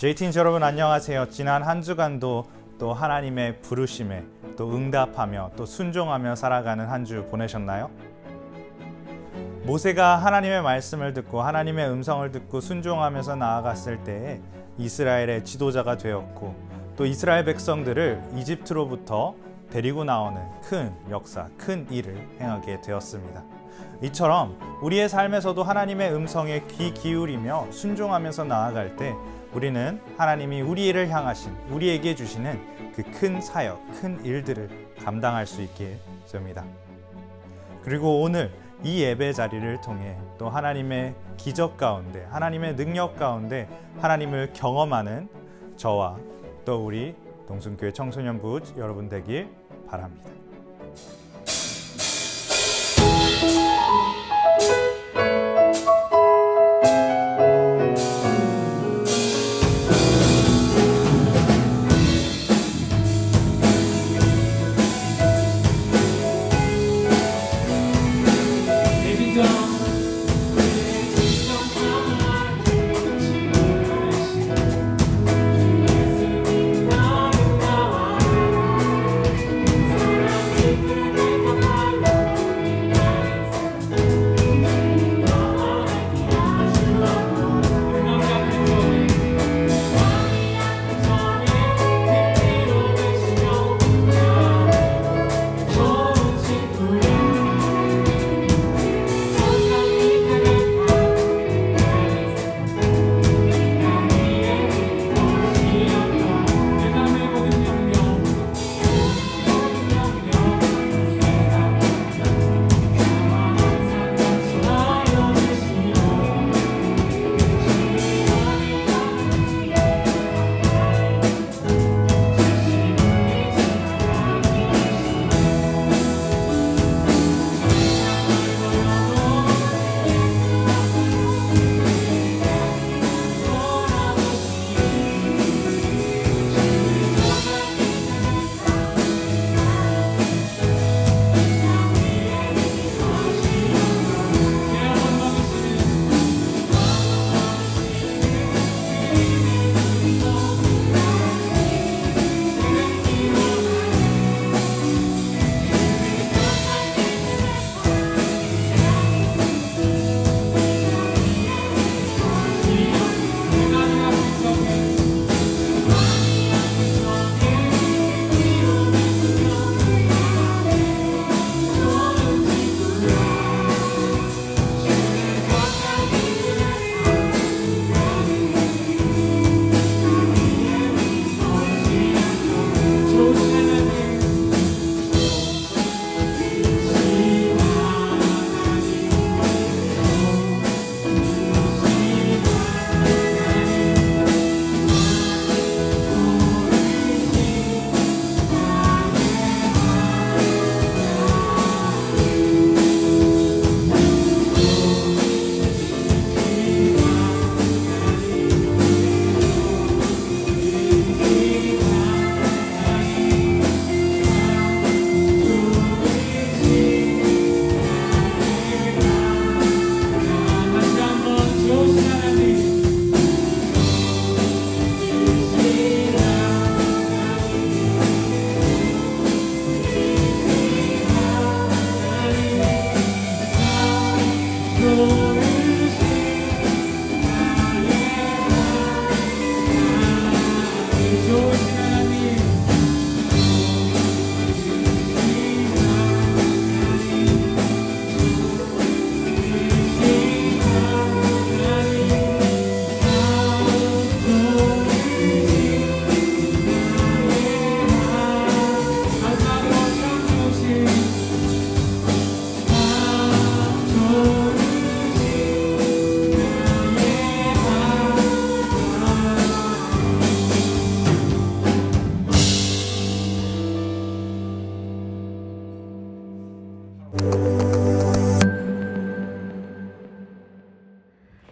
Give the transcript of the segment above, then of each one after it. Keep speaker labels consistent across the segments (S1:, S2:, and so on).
S1: JT인스 여러분 안녕하세요. 지난 한 주간도 또 하나님의 부르심에 또 응답하며 또 순종하며 살아가는 한 주 보내셨나요? 모세가 하나님의 말씀을 듣고 하나님의 음성을 듣고 순종하면서 나아갔을 때에 이스라엘의 지도자가 되었고 또 이스라엘 백성들을 이집트로부터 데리고 나오는 큰 역사, 큰 일을 행하게 되었습니다. 이처럼 우리의 삶에서도 하나님의 음성에 귀 기울이며 순종하면서 나아갈 때 우리는 하나님이 우리를 향하신, 우리에게 주시는 그 큰 사역, 큰 일들을 감당할 수 있게 됩니다. 그리고 오늘 이 예배 자리를 통해 또 하나님의 기적 가운데, 하나님의 능력 가운데 하나님을 경험하는 저와 또 우리 동순교회 청소년부 여러분 되길 바랍니다.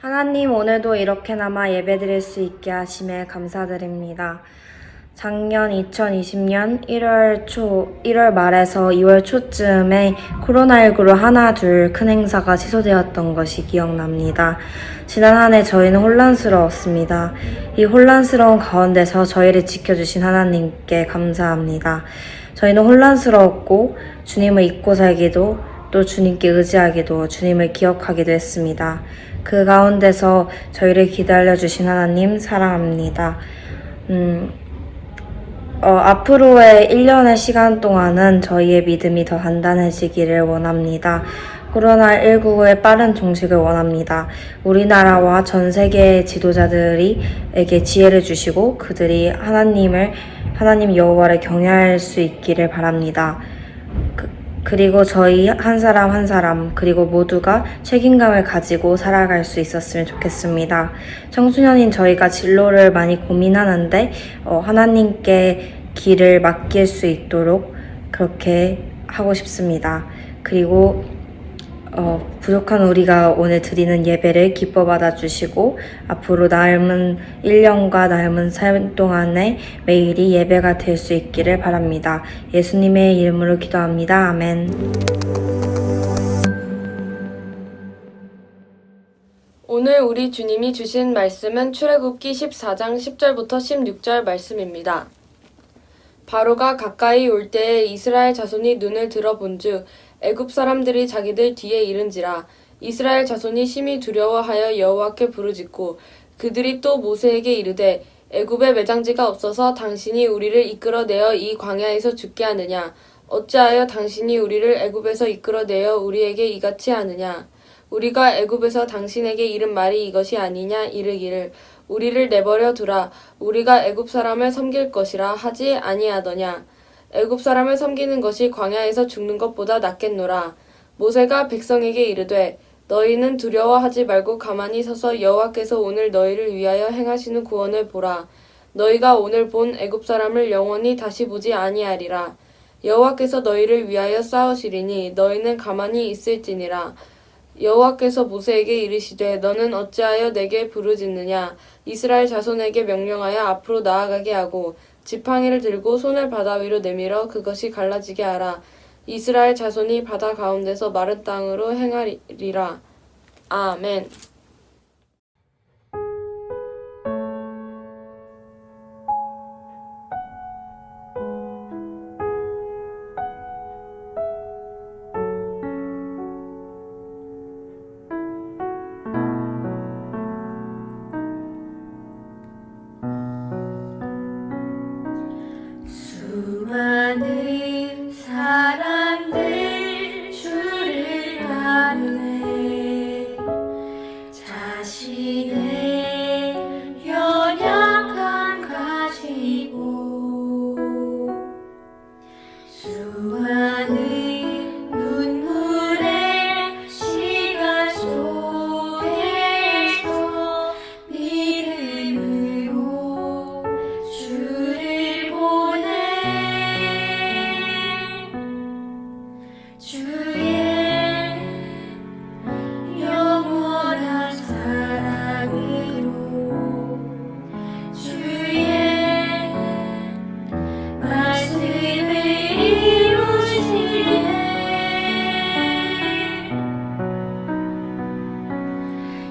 S2: 하나님, 오늘도 이렇게나마 예배드릴 수 있게 하심에 감사드립니다. 작년 2020년 1월 말에서 2월 초쯤에 코로나19로 하나 둘 큰 행사가 취소되었던 것이 기억납니다. 지난 한 해 저희는 혼란스러웠습니다. 이 혼란스러운 가운데서 저희를 지켜주신 하나님께 감사합니다. 저희는 혼란스러웠고 주님을 잊고 살기도 또 주님께 의지하기도 주님을 기억하기도 했습니다. 그 가운데서 저희를 기다려주신 하나님 사랑합니다. 앞으로의 1년의 시간 동안은 저희의 믿음이 더 단단해지기를 원합니다. 코로나19의 빠른 종식을 원합니다. 우리나라와 전 세계의 지도자들에게 지혜를 주시고 그들이 하나님 여호와를 경외할 수 있기를 바랍니다. 그리고 저희 한 사람 한 사람 그리고 모두가 책임감을 가지고 살아갈 수 있었으면 좋겠습니다. 청소년인 저희가 진로를 많이 고민하는데 하나님께 길을 맡길 수 있도록 그렇게 하고 싶습니다. 그리고 부족한 우리가 오늘 드리는 예배를 기뻐 받아주시고 앞으로 남은 1년과 남은 삶 동안에 매일이 예배가 될 수 있기를 바랍니다. 예수님의 이름으로 기도합니다. 아멘.
S3: 오늘 우리 주님이 주신 말씀은 출애굽기 14장 10절부터 16절 말씀입니다. 바로가 가까이 올 때에 이스라엘 자손이 눈을 들어본즉 애굽 사람들이 자기들 뒤에 이른지라 이스라엘 자손이 심히 두려워하여 여호와께 부르짖고 그들이 또 모세에게 이르되 애굽에 매장지가 없어서 당신이 우리를 이끌어내어 이 광야에서 죽게 하느냐 어찌하여 당신이 우리를 애굽에서 이끌어내어 우리에게 이같이 하느냐 우리가 애굽에서 당신에게 이른 말이 이것이 아니냐 이르기를 우리를 내버려 두라 우리가 애굽 사람을 섬길 것이라 하지 아니하더냐 애굽 사람을 섬기는 것이 광야에서 죽는 것보다 낫겠노라. 모세가 백성에게 이르되 너희는 두려워하지 말고 가만히 서서 여호와께서 오늘 너희를 위하여 행하시는 구원을 보라. 너희가 오늘 본 애굽 사람을 영원히 다시 보지 아니하리라. 여호와께서 너희를 위하여 싸우시리니 너희는 가만히 있을지니라. 여호와께서 모세에게 이르시되 너는 어찌하여 내게 부르짖느냐 이스라엘 자손에게 명령하여 앞으로 나아가게 하고 지팡이를 들고 손을 바다 위로 내밀어 그것이 갈라지게 하라. 이스라엘 자손이 바다 가운데서 마른 땅으로 행하리라. 아멘.
S4: 수많은 사람들 주를 아뢰 자신의 연약함 가지고 수많은 눈물의 시간 속에서 믿음으로 주를 보내 주의 영원한 사랑으로 주의 말씀을 이루시네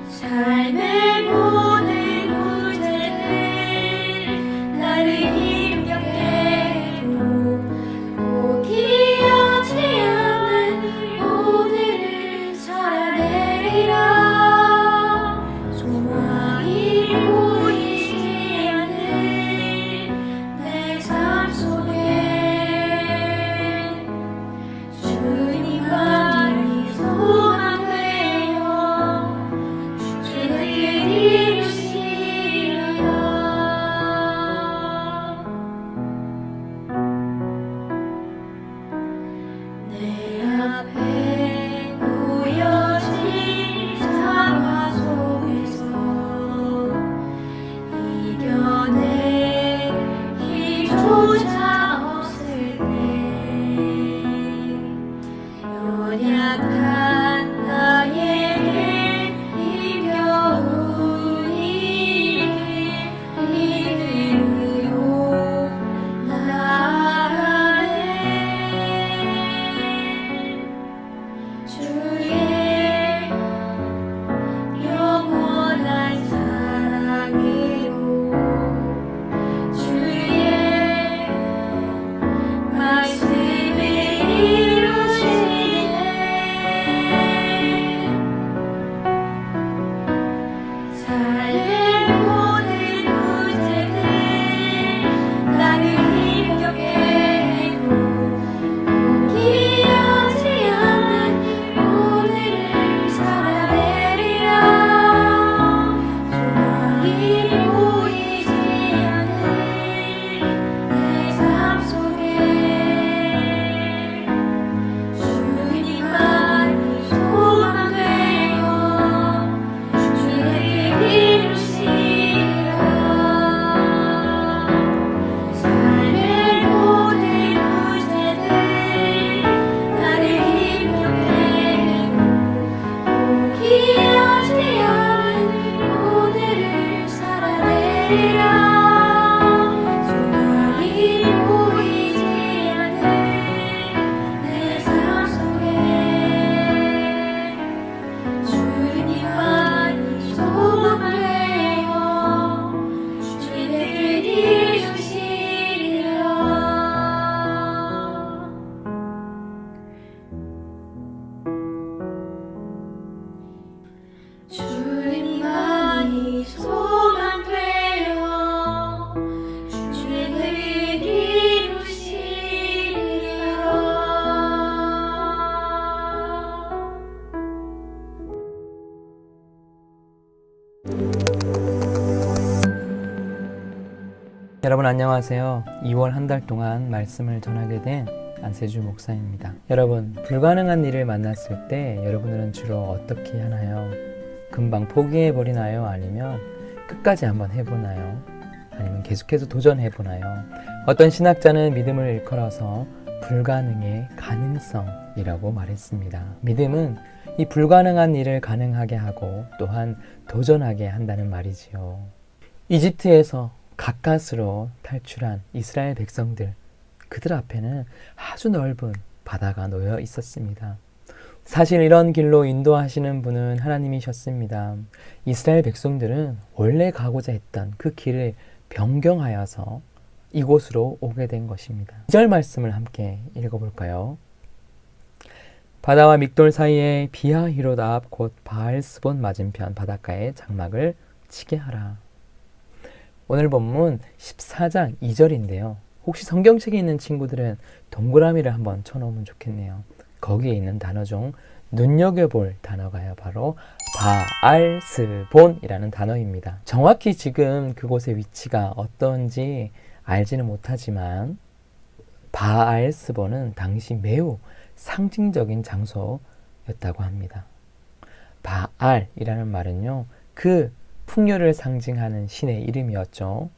S4: 삶의 모든 문제들 나를 힘겹게 해도 포기하지 않는 오늘을 살아내리라 소망이 보이지 않는 내 삶 속에 주님만이 소망되어 주를 이루시리라 내 앞에 놓여진 상황 속에서 이겨낼 힘조차 없을 때 연약한 나에게 힘겨운 일을 믿음으로
S5: 여러분 안녕하세요. 2월 한 달 동안 말씀을 전하게 된 안세주 목사입니다. 여러분, 불가능한 일을 만났을 때 여러분들은 주로 어떻게 하나요? 금방 포기해 버리나요? 아니면 끝까지 한번 해보나요? 아니면 계속해서 도전해 보나요? 어떤 신학자는 믿음을 일컬어서 불가능의 가능성이라고 말했습니다. 믿음은 이 불가능한 일을 가능하게 하고 또한 도전하게 한다는 말이지요. 이집트에서 가까스로 탈출한 이스라엘 백성들, 그들 앞에는 아주 넓은 바다가 놓여 있었습니다. 사실 이런 길로 인도하시는 분은 하나님이셨습니다. 이스라엘 백성들은 원래 가고자 했던 그 길을 변경하여서 이곳으로 오게 된 것입니다. 2절 말씀을 함께 읽어볼까요? 바다와 믹돌 사이에 비하히롯 앞 곧 바알스본 맞은편 바닷가에 장막을 치게 하라. 오늘 본문 14장 2절인데요. 혹시 성경책에 있는 친구들은 동그라미를 한번 쳐놓으면 좋겠네요. 거기에 있는 단어 중 눈여겨볼 단어가요. 바로 바알스본이라는 단어입니다. 정확히 지금 그곳의 위치가 어떤지 알지는 못하지만 바알스본은 당시 매우 상징적인 장소였다고 합니다. 바알이라는 말은요, 그 풍요를 상징하는 신의 이름이었죠.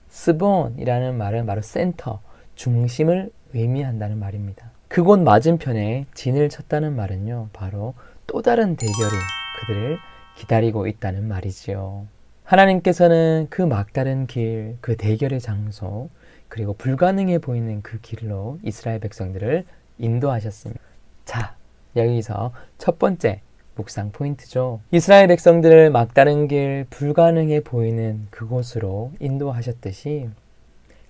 S5: 스본이라는 말은 바로 센터, 중심을 의미한다는 말입니다. 그곳 맞은편에 진을 쳤다는 말은요, 바로 또 다른 대결이 그들을 기다리고 있다는 말이지요. 하나님께서는 그 막다른 길, 그 대결의 장소, 그리고 불가능해 보이는 그 길로 이스라엘 백성들을 인도하셨습니다. 자, 여기서 첫 번째 묵상 포인트죠. 이스라엘 백성들을 막다른 길, 불가능해 보이는 그곳으로 인도하셨듯이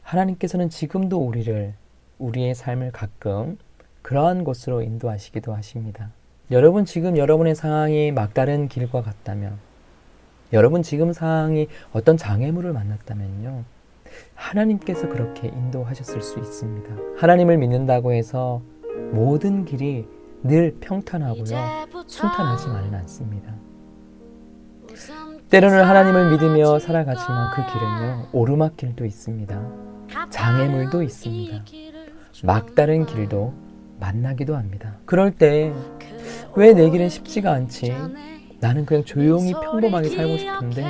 S5: 하나님께서는 지금도 우리의 삶을 가끔 그러한 곳으로 인도하시기도 하십니다. 여러분 지금 여러분의 상황이 막다른 길과 같다면, 여러분 지금 상황이 어떤 장애물을 만났다면요, 하나님께서 그렇게 인도하셨을 수 있습니다. 하나님을 믿는다고 해서 모든 길이 늘 평탄하고요, 순탄하지만은 않습니다. 때로는 하나님을 믿으며 살아가지만 그 길은요, 오르막길도 있습니다. 장애물도 있습니다. 막다른 길도 만나기도 합니다. 그럴 때 왜 내 길은 쉽지가 않지? 나는 그냥 조용히 평범하게 살고 싶은데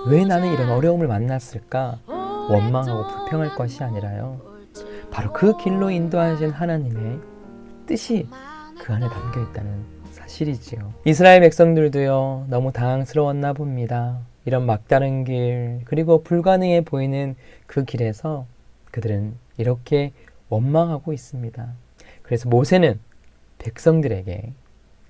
S5: 왜 나는 이런 어려움을 만났을까? 원망하고 불평할 것이 아니라요, 바로 그 길로 인도하신 하나님의 뜻이 그 안에 담겨 있다는 사실이지요. 이스라엘 백성들도요, 너무 당황스러웠나 봅니다. 이런 막다른 길, 그리고 불가능해 보이는 그 길에서 그들은 이렇게 원망하고 있습니다. 그래서 모세는 백성들에게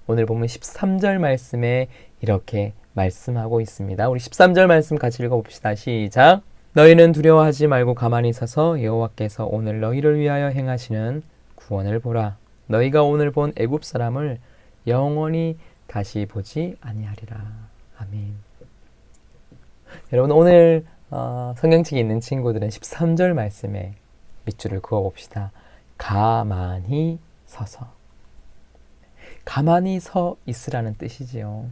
S5: 오늘 보면 13절 말씀에 이렇게 말씀하고 있습니다. 우리 13절 말씀 같이 읽어봅시다. 시작! 너희는 두려워하지 말고 가만히 서서 여호와께서 오늘 너희를 위하여 행하시는 구원을 보라. 너희가 오늘 본 애굽 사람을 영원히 다시 보지 아니하리라. 아멘. 여러분 오늘 성경책에 있는 친구들은 13절 말씀에 밑줄을 그어봅시다. 가만히 서서. 가만히 서 있으라는 뜻이지요.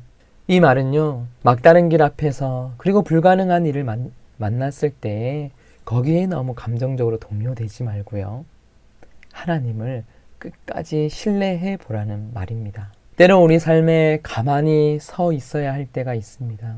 S5: 이 말은요, 막다른 길 앞에서 그리고 불가능한 일을 만났을 때 거기에 너무 감정적으로 동요되지 말고요, 하나님을 끝까지 신뢰해 보라는 말입니다. 때로 우리 삶에 가만히 서 있어야 할 때가 있습니다.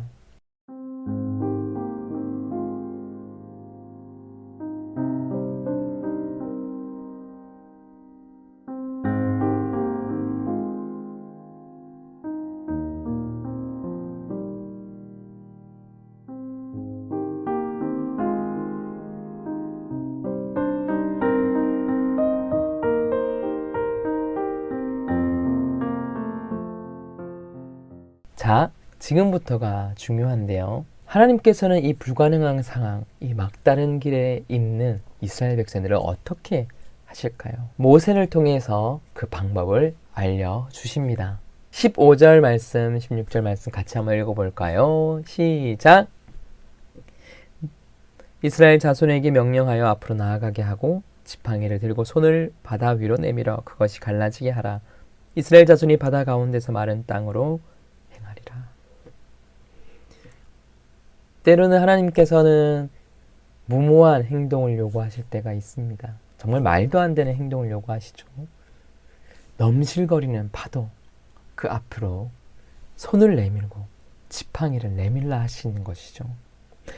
S5: 자, 지금부터가 중요한데요. 하나님께서는 이 불가능한 상황, 이 막다른 길에 있는 이스라엘 백성들을 어떻게 하실까요? 모세를 통해서 그 방법을 알려주십니다. 15절 말씀, 16절 말씀 같이 한번 읽어볼까요? 시작! 이스라엘 자손에게 명령하여 앞으로 나아가게 하고 지팡이를 들고 손을 바다 위로 내밀어 그것이 갈라지게 하라. 이스라엘 자손이 바다 가운데서 마른 땅으로 행하리라. 때로는 하나님께서는 무모한 행동을 요구하실 때가 있습니다. 정말 말도 안 되는 행동을 요구하시죠. 넘실거리는 파도 그 앞으로 손을 내밀고 지팡이를 내밀라 하시는 것이죠.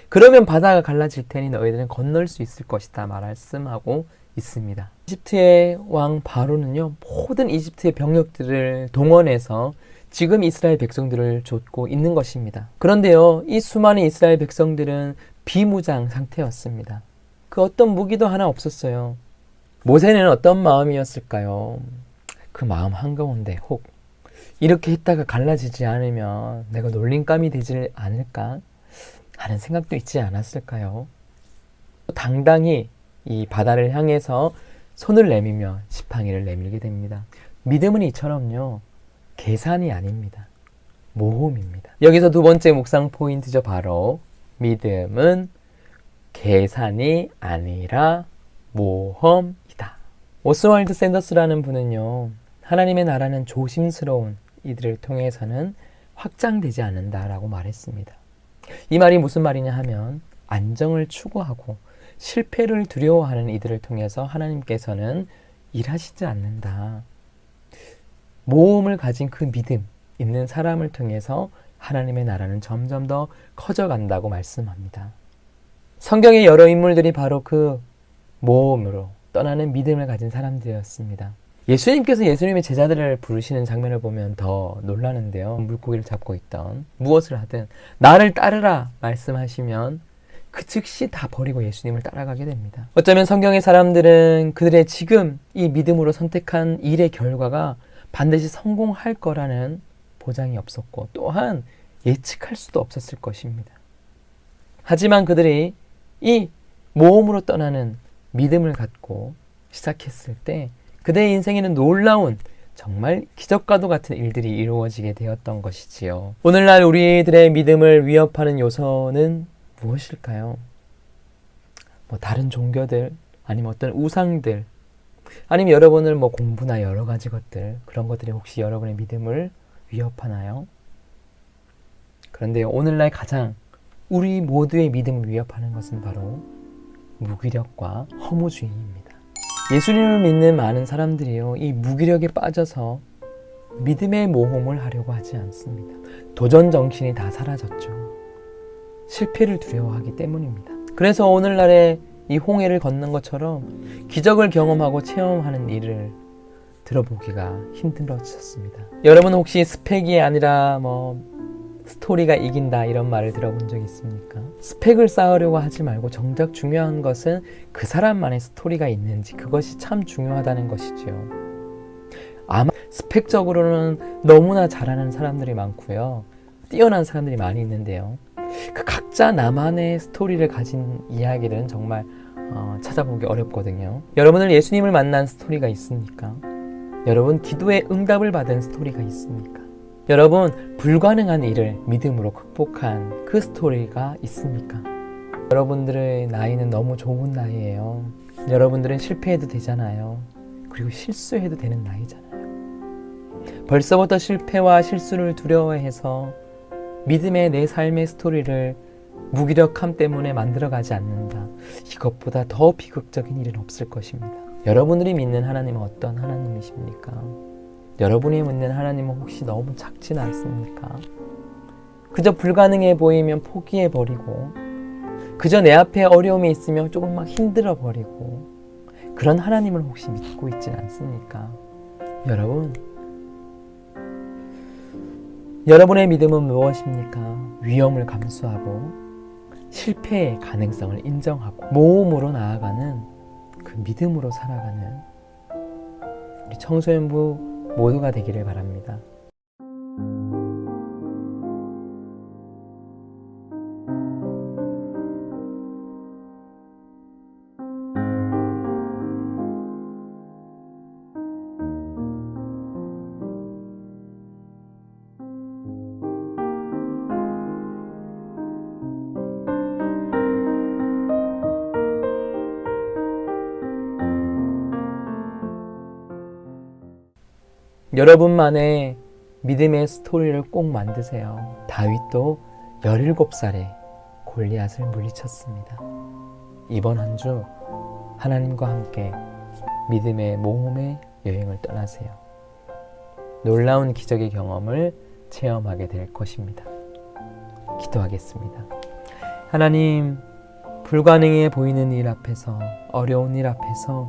S5: 그러면 바다가 갈라질 테니 너희들은 건널 수 있을 것이다 말씀하고 있습니다. 이집트의 왕 바로는요, 모든 이집트의 병력들을 동원해서 지금 이스라엘 백성들을 쫓고 있는 것입니다. 그런데요, 이 수많은 이스라엘 백성들은 비무장 상태였습니다. 그 어떤 무기도 하나 없었어요. 모세는 어떤 마음이었을까요? 그 마음 한가운데 혹 이렇게 했다가 갈라지지 않으면 내가 놀림감이 되지 않을까 하는 생각도 있지 않았을까요? 당당히 이 바다를 향해서 손을 내밀며 지팡이를 내밀게 됩니다. 믿음은 이처럼요, 계산이 아닙니다. 모험입니다. 여기서 두 번째 묵상 포인트죠. 바로 믿음은 계산이 아니라 모험이다. 오스왈드 샌더스라는 분은요, 하나님의 나라는 조심스러운 이들을 통해서는 확장되지 않는다라고 말했습니다. 이 말이 무슨 말이냐 하면 안정을 추구하고 실패를 두려워하는 이들을 통해서 하나님께서는 일하시지 않는다. 모험을 가진 그 믿음 있는 사람을 통해서 하나님의 나라는 점점 더 커져간다고 말씀합니다. 성경의 여러 인물들이 바로 그 모험으로 떠나는 믿음을 가진 사람들이었습니다. 예수님께서 예수님의 제자들을 부르시는 장면을 보면 더 놀라는데요. 물고기를 잡고 있던 무엇을 하든 나를 따르라 말씀하시면 그 즉시 다 버리고 예수님을 따라가게 됩니다. 어쩌면 성경의 사람들은 그들의 지금 이 믿음으로 선택한 일의 결과가 반드시 성공할 거라는 보장이 없었고 또한 예측할 수도 없었을 것입니다. 하지만 그들이 이 모험으로 떠나는 믿음을 갖고 시작했을 때 그들의 인생에는 놀라운 정말 기적과도 같은 일들이 이루어지게 되었던 것이지요. 오늘날 우리들의 믿음을 위협하는 요소는 무엇일까요? 다른 종교들, 아니면 어떤 우상들, 아니면 여러분을 공부나 여러 가지 것들, 그런 것들이 혹시 여러분의 믿음을 위협하나요? 그런데요, 오늘날 가장 우리 모두의 믿음을 위협하는 것은 바로 무기력과 허무주의입니다. 예수님을 믿는 많은 사람들이요, 이 무기력에 빠져서 믿음의 모험을 하려고 하지 않습니다. 도전 정신이 다 사라졌죠. 실패를 두려워하기 때문입니다. 그래서 오늘날의 이 홍해를 걷는 것처럼 기적을 경험하고 체험하는 일을 들어보기가 힘들어졌습니다. 여러분 혹시 스펙이 아니라 스토리가 이긴다 이런 말을 들어본 적 있습니까? 스펙을 쌓으려고 하지 말고 정작 중요한 것은 그 사람만의 스토리가 있는지, 그것이 참 중요하다는 것이지요. 아마 스펙적으로는 너무나 잘하는 사람들이 많고요, 뛰어난 사람들이 많이 있는데요, 그 각자 나만의 스토리를 가진 이야기들은 정말 찾아보기 어렵거든요. 여러분은 예수님을 만난 스토리가 있습니까? 여러분 기도에 응답을 받은 스토리가 있습니까? 여러분 불가능한 일을 믿음으로 극복한 그 스토리가 있습니까? 여러분들의 나이는 너무 좋은 나이예요. 여러분들은 실패해도 되잖아요. 그리고 실수해도 되는 나이잖아요. 벌써부터 실패와 실수를 두려워해서 믿음의 내 삶의 스토리를 무기력함 때문에 만들어가지 않는다. 이것보다 더 비극적인 일은 없을 것입니다. 여러분들이 믿는 하나님은 어떤 하나님이십니까? 여러분이 믿는 하나님은 혹시 너무 작진 않습니까? 그저 불가능해 보이면 포기해버리고, 그저 내 앞에 어려움이 있으면 조금 막 힘들어버리고, 그런 하나님을 혹시 믿고 있진 않습니까? 여러분의 믿음은 무엇입니까? 위험을 감수하고 실패의 가능성을 인정하고 모험으로 나아가는 그 믿음으로 살아가는 우리 청소년부 모두가 되기를 바랍니다. 여러분만의 믿음의 스토리를 꼭 만드세요. 다윗도 17살에 골리앗을 물리쳤습니다. 이번 한 주 하나님과 함께 믿음의 모험의 여행을 떠나세요. 놀라운 기적의 경험을 체험하게 될 것입니다. 기도하겠습니다. 하나님, 불가능해 보이는 일 앞에서, 어려운 일 앞에서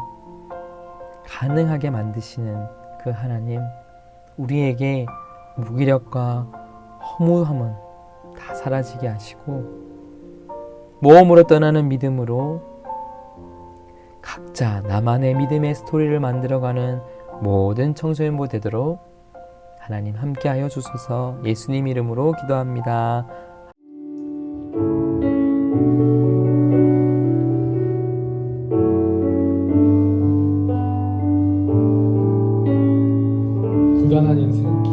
S5: 가능하게 만드시는 그 하나님, 우리에게 무기력과 허무함은 다 사라지게 하시고 모험으로 떠나는 믿음으로 각자 나만의 믿음의 스토리를 만들어가는 모든 청소년부 되도록 하나님 함께하여 주소서. 예수님 이름으로 기도합니다.
S6: 고단한 인생길,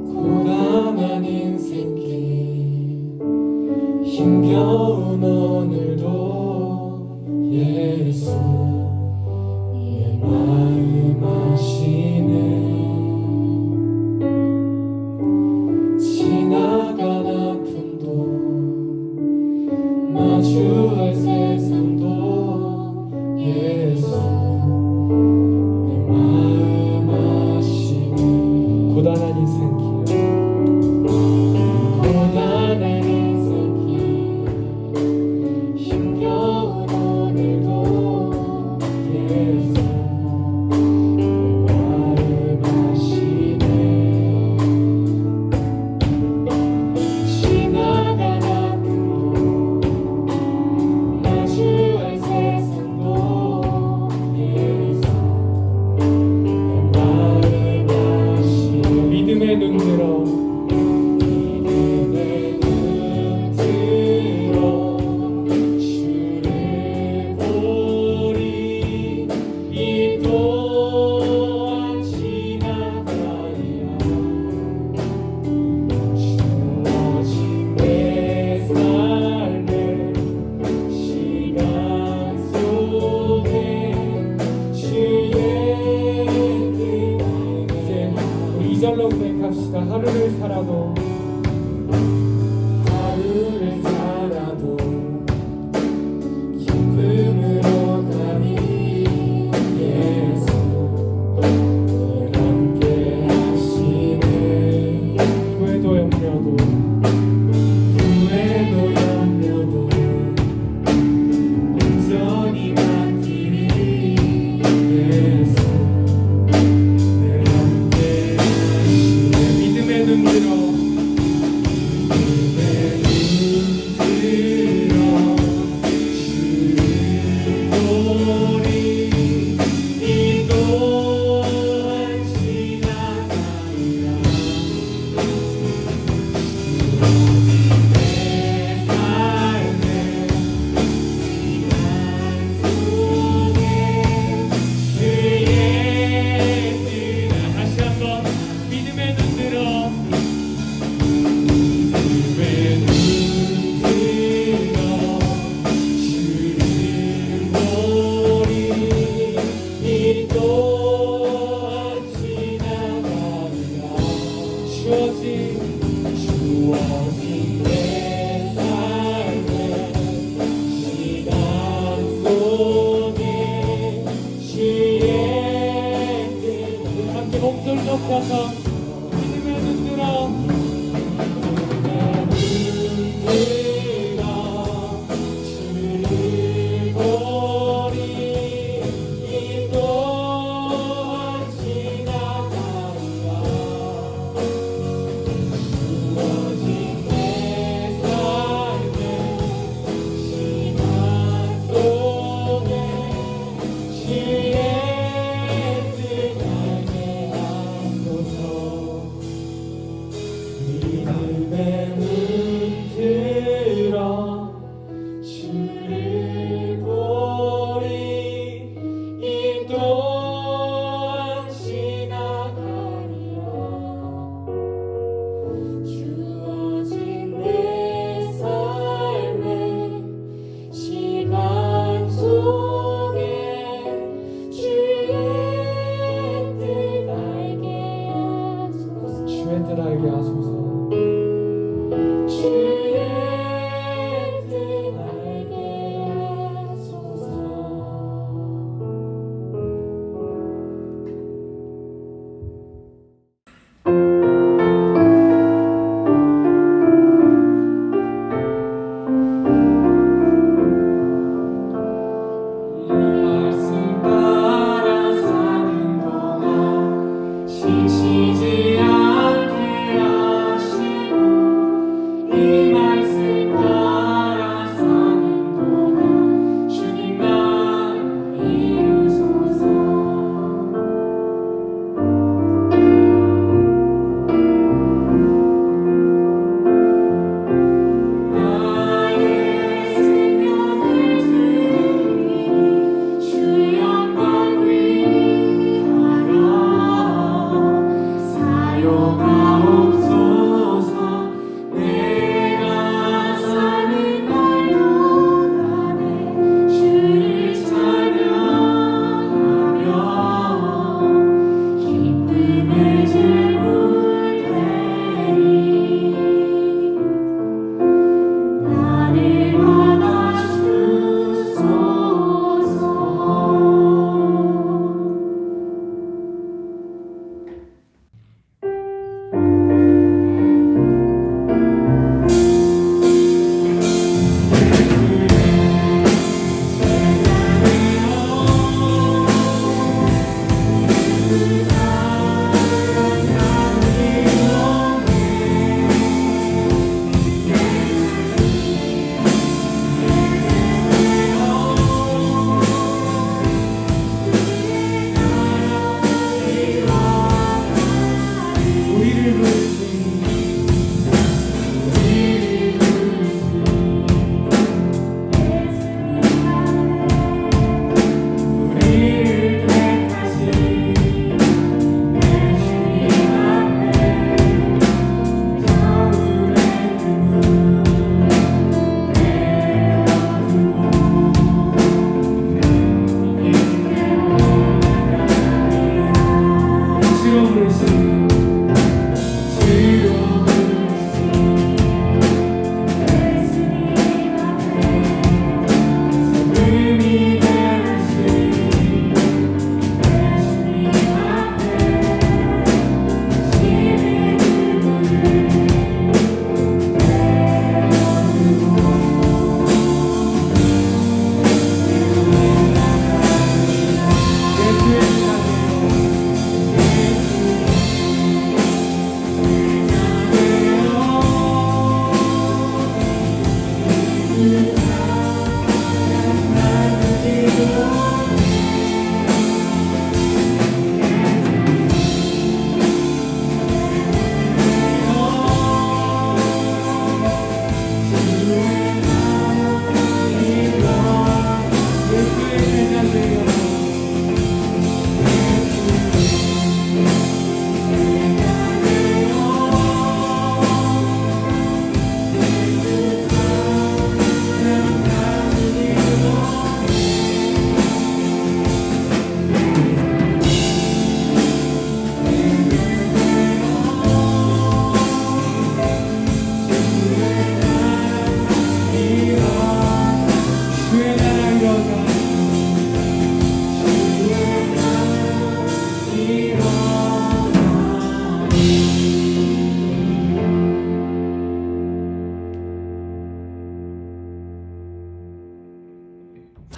S6: 고단한 인생길, 힘겨운 오늘도 예수 내 마음 아시네. 지나간 아픔도 마주할 세상도 예수 고단한 인생길, 고단한 인생길, 힘겨운 오늘도 예수 내 마음 아시네. 지나간 아픔도 마주할 세상도 예수 내 마음 믿음의 눈 들어, 믿음의 눈 들어 주를 보리. 이 또한 지나가리라. 주어진 내 삶의 시간 속에 주의 뜻. 이제 우리 이절로 고백합시다. 하루를 살아도 기쁨으로 가니 예수 늘 함께 하시네. 후회도 염려도 온전히 맡기니 예수 늘 함께 하시네. 믿음의 눈 들어, 믿음의 눈 들어 주를 보리. 이 또한 지나가리라. 주어진 내 삶의 시간 속에 주의 뜻. 다시 한번 믿음의 눈 들어, 믿음의 눈 들어 주를 보리. 이 또한 지나가리라. 주어진 내 삶의 시간 속에 주의 뜻. 함께 목소리 높여서 믿음의 눈 들어, 주를 보리. 이 또한 지나가리라. 주어진 내 삶의 시간 속에 주의 뜻 알게 하소서. 믿음의 눈 들어 주를 보리. 이 또한 지나가리라. 주어진 내 삶의 시간 속에 주의 뜻 알게 하소서. 주의 뜻 알게 하소서. 주의 뜻 알게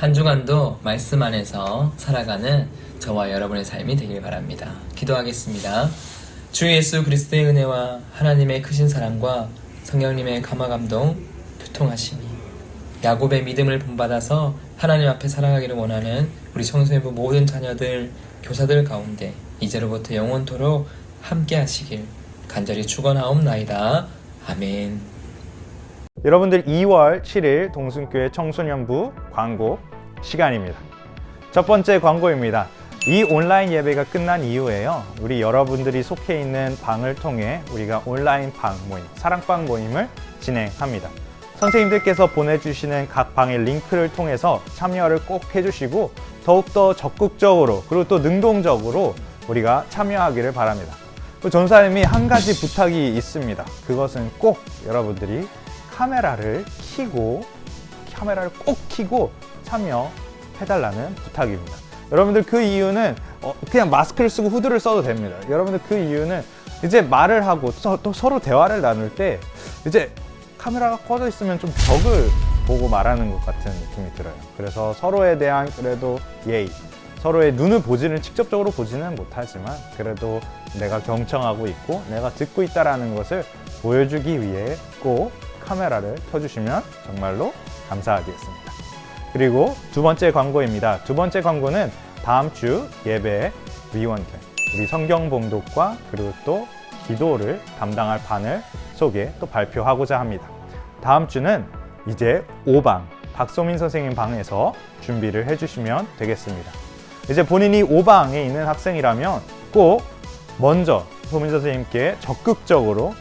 S5: 한 주간도 말씀 안에서 살아가는 저와 여러분의 삶이 되길 바랍니다. 기도하겠습니다. 주 예수 그리스도의 은혜와 하나님의 크신 사랑과 성령님의 감화감동, 교통하심이 야곱의 믿음을 본받아서 하나님 앞에 살아가기를 원하는 우리 청소년부 모든 자녀들, 교사들 가운데 이제로부터 영원토록 함께 하시길 간절히 축원하옵나이다. 아멘.
S1: 여러분들 2월 7일 동순교회 청소년부 광고 시간입니다. 첫 번째 광고입니다. 이 온라인 예배가 끝난 이후에요, 우리 여러분들이 속해 있는 방을 통해 우리가 온라인 방 모임, 사랑방 모임을 진행합니다. 선생님들께서 보내주시는 각 방의 링크를 통해서 참여를 꼭 해주시고 더욱더 적극적으로 그리고 또 능동적으로 우리가 참여하기를 바랍니다. 전사님이 한 가지 부탁이 있습니다. 그것은 꼭 여러분들이 카메라를 꼭 켜고 참여해달라는 부탁입니다. 여러분들 그 이유는 그냥 마스크를 쓰고 후드를 써도 됩니다. 여러분들 그 이유는 이제 말을 하고 또 서로 대화를 나눌 때 이제 카메라가 꺼져 있으면 좀 벽을 보고 말하는 것 같은 느낌이 들어요. 그래서 서로에 대한 그래도 예의, 서로의 눈을 직접적으로 보지는 못하지만 그래도 내가 경청하고 있고 내가 듣고 있다는 것을 보여주기 위해 꼭 카메라를 켜주시면 정말로 감사하겠습니다. 그리고 두 번째 광고입니다. 두 번째 광고는 다음 주 예배 위원들, 우리 성경 봉독과 그리고 또 기도를 담당할 반을 소개 또 발표하고자 합니다. 다음 주는 이제 5방, 박소민 선생님 방에서 준비를 해주시면 되겠습니다. 이제 본인이 5방에 있는 학생이라면 꼭 먼저 소민 선생님께 적극적으로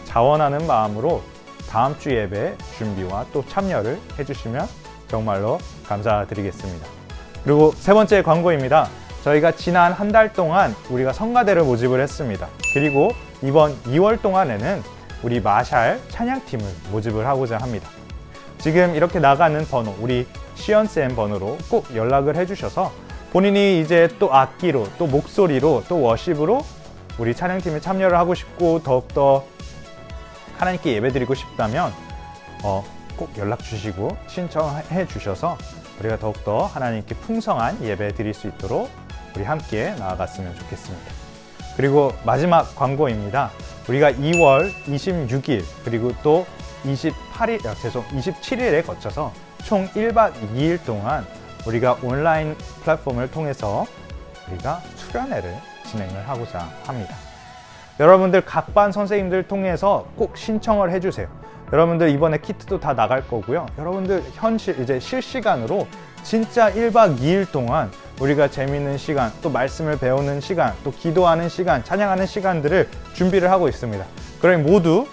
S1: 자원하는 마음으로 다음 주 예배 준비와 또 참여를 해주시면 정말로 감사드리겠습니다. 그리고 세 번째 광고입니다. 저희가 지난 한 달 동안 우리가 성가대를 모집을 했습니다. 그리고 이번 2월 동안에는 우리 마샬 찬양팀을 모집을 하고자 합니다. 지금 이렇게 나가는 번호, 우리 시연쌤 번호로 꼭 연락을 해주셔서 본인이 이제 또 악기로 또 목소리로 또 워십으로 우리 찬양팀에 참여를 하고 싶고 더욱더 하나님께 예배드리고 싶다면 꼭 연락 주시고 신청해 주셔서 우리가 더욱더 하나님께 풍성한 예배 드릴 수 있도록 우리 함께 나아갔으면 좋겠습니다. 그리고 마지막 광고입니다. 우리가 2월 26일 그리고 또 27일에 거쳐서 총 1박 2일 동안 우리가 온라인 플랫폼을 통해서 우리가 수련회를 진행을 하고자 합니다. 여러분들 각 반 선생님들 통해서 꼭 신청을 해주세요. 여러분들 이번에 키트도 다 나갈 거고요. 여러분들 이제 실시간으로 진짜 1박 2일 동안 우리가 재밌는 시간, 또 말씀을 배우는 시간, 또 기도하는 시간, 찬양하는 시간들을 준비를 하고 있습니다. 그러니 모두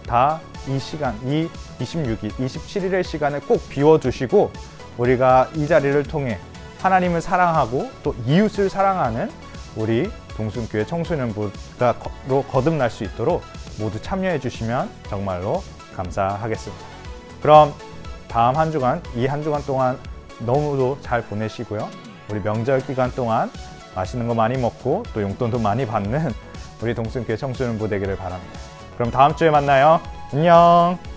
S1: 다 이 시간, 이 26일, 27일의 시간을 꼭 비워주시고 우리가 이 자리를 통해 하나님을 사랑하고 또 이웃을 사랑하는 우리 동순교회 청소년부로 거듭날 수 있도록 모두 참여해 주시면 정말로 감사하겠습니다. 그럼 다음 한 주간, 이 한 주간 동안 너무도 잘 보내시고요. 우리 명절 기간 동안 맛있는 거 많이 먹고 또 용돈도 많이 받는 우리 동순교회 청소년부 되기를 바랍니다. 그럼 다음 주에 만나요. 안녕.